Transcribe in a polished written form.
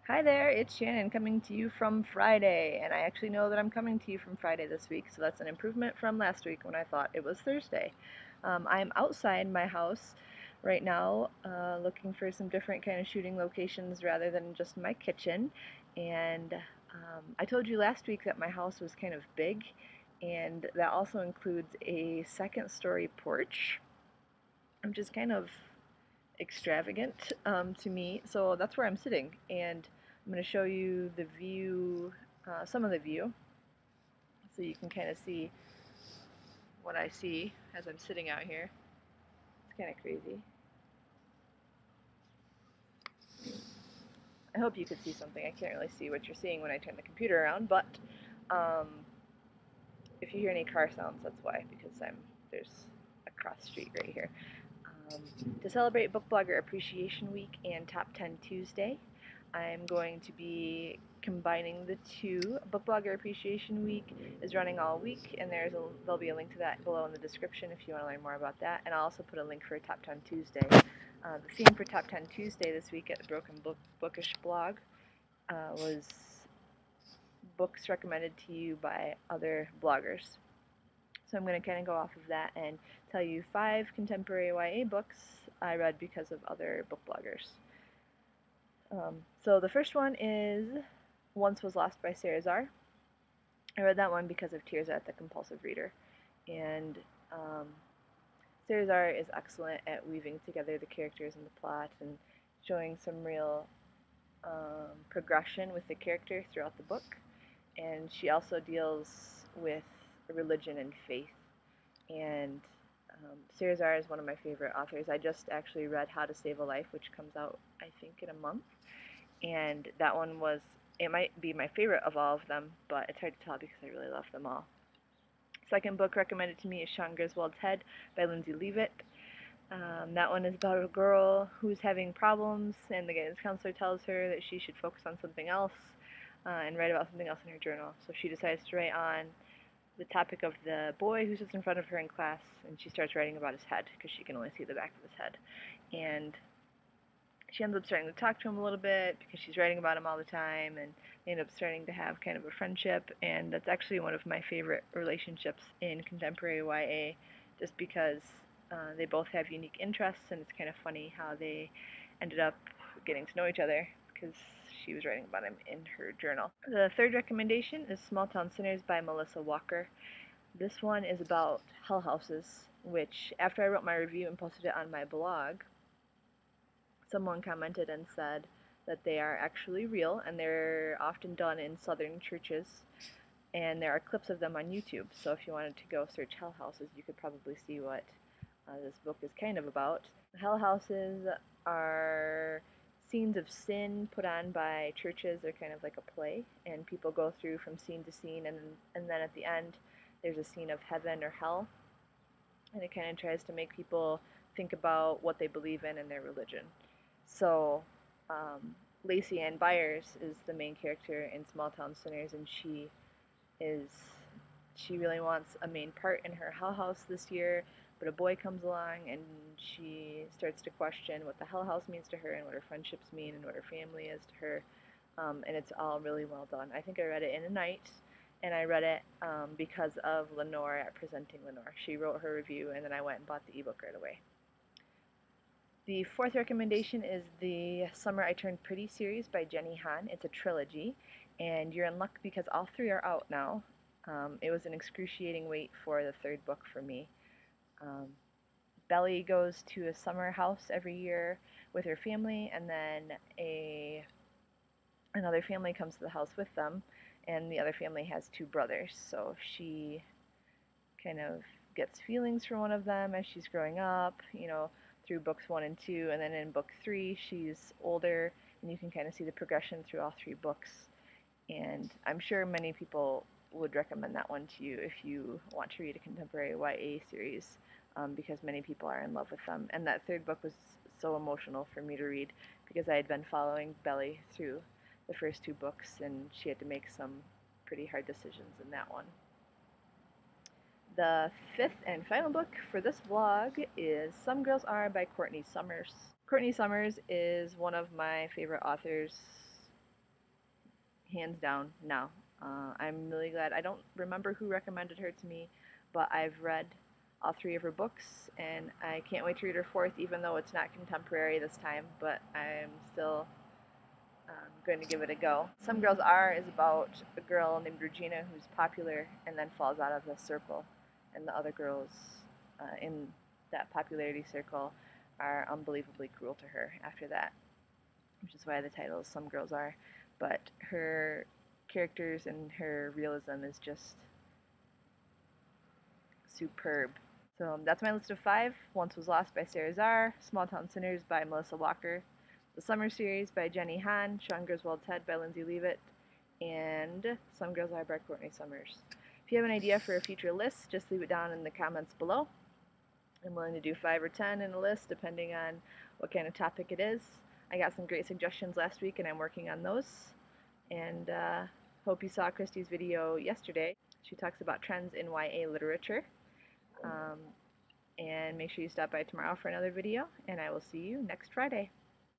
Hi there, it's Shannon coming to you from Friday, and I actually know that I'm coming to you from Friday this week, so that's an improvement from last week when I thought it was Thursday. I'm outside my house right now, looking for some different kind of shooting locations rather than just my kitchen, and I told you last week that my house was kind of big, and that also includes a second story porch, which is kind of extravagant to me. So that's where I'm sitting, and I'm going to show you the view, some of the view, so you can kind of see what I see as I'm sitting out here. It's kind of crazy. I hope you could see something. I can't really see what you're seeing when I turn the computer around, but um, if you hear any car sounds, that's why, because there's a cross street right here. To celebrate Book Blogger Appreciation Week and Top 10 Tuesday, I'm going to be combining the two. Book Blogger Appreciation Week is running all week, and there'll be a link to that below in the description if you want to learn more about that. And I'll also put a link for Top 10 Tuesday. The theme for Top 10 Tuesday this week at the Broken Bookish blog was books recommended to you by other bloggers. So I'm going to kind of go off of that and tell you 5 contemporary YA books I read because of other book bloggers. So the first one is Once Was Lost by Sarah Zarr. I read that one because of Tirzah the Compulsive Reader. And um, Sarah Zarr is excellent at weaving together the characters and the plot and showing some real progression with the character throughout the book. And she also deals with religion and faith. And Sarah Zarr is one of my favorite authors. I just actually read How to Save a Life, which comes out, I think, in a month. And that one was, it might be my favorite of all of them, but it's hard to tell because I really love them all. Second book recommended to me is Sean Griswold's Head by Lindsay Leavitt. That one is about a girl who's having problems, and the guidance counselor tells her that she should focus on something else and write about something else in her journal. So she decides to write on the topic of the boy who sits in front of her in class, and she starts writing about his head because she can only see the back of his head. And she ends up starting to talk to him a little bit because she's writing about him all the time, and they end up starting to have kind of a friendship. And that's actually one of my favorite relationships in contemporary YA, just because they both have unique interests, and it's kind of funny how they ended up getting to know each other because she was writing about him in her journal. The third recommendation is Small Town Sinners by Melissa Walker. This one is about hell houses, which after I wrote my review and posted it on my blog, someone commented and said that they are actually real and they're often done in southern churches, and there are clips of them on YouTube. So if you wanted to go search hell houses, you could probably see what this book is kind of about. Hell houses are scenes of sin put on by churches. They're kind of like a play, and people go through from scene to scene, and then at the end there's a scene of heaven or hell, and it kind of tries to make people think about what they believe in and their religion. So, Lacey Ann Byers is the main character in Small Town Sinners, and is she really wants a main part in her Hell House this year, but a boy comes along and she starts to question what the Hell House means to her and what her friendships mean and what her family is to her. And it's all really well done. I think I read it in a night, and I read it because of Lenore at Presenting Lenore. She wrote her review, and then I went and bought the ebook right away. The fourth recommendation is the Summer I Turned Pretty series by Jenny Han. It's a trilogy, and you're in luck because all 3 are out now. It was an excruciating wait for the 3rd book for me. Um, Belly goes to a summer house every year with her family, and then another family comes to the house with them, and the other family has 2 brothers. So she kind of gets feelings for one of them as she's growing up, through books 1 and 2, and then in book 3 she's older, and you can kind of see the progression through all 3 books. And I'm sure many people would recommend that one to you if you want to read a contemporary YA series, because many people are in love with them. And that 3rd book was so emotional for me to read because I had been following Belly through the first 2 books, and she had to make some pretty hard decisions in that one. The 5th and final book for this vlog is Some Girls Are by Courtney Summers. Courtney Summers is one of my favorite authors hands down, no. I'm really glad. I don't remember who recommended her to me, but I've read all three of her books, and I can't wait to read her fourth, even though it's not contemporary this time, but I'm still going to give it a go. Some Girls Are is about a girl named Regina who's popular and then falls out of the circle, and the other girls in that popularity circle are unbelievably cruel to her after that, which is why the title is Some Girls Are. But her characters and her realism is just superb. So that's my list of 5. Once Was Lost by Sarah Zarr, Small Town Sinners by Melissa Walker, The Summer Series by Jenny Han, Sean Griswold's Head by Lindsay Leavitt, and Some Girls Are by Courtney Summers. If you have an idea for a future list, just leave it down in the comments below. I'm willing to do 5 or 10 in a list depending on what kind of topic it is. I got some great suggestions last week and I'm working on those. And hope you saw Christy's video yesterday. She talks about trends in YA literature. And make sure you stop by tomorrow for another video, and I will see you next Friday.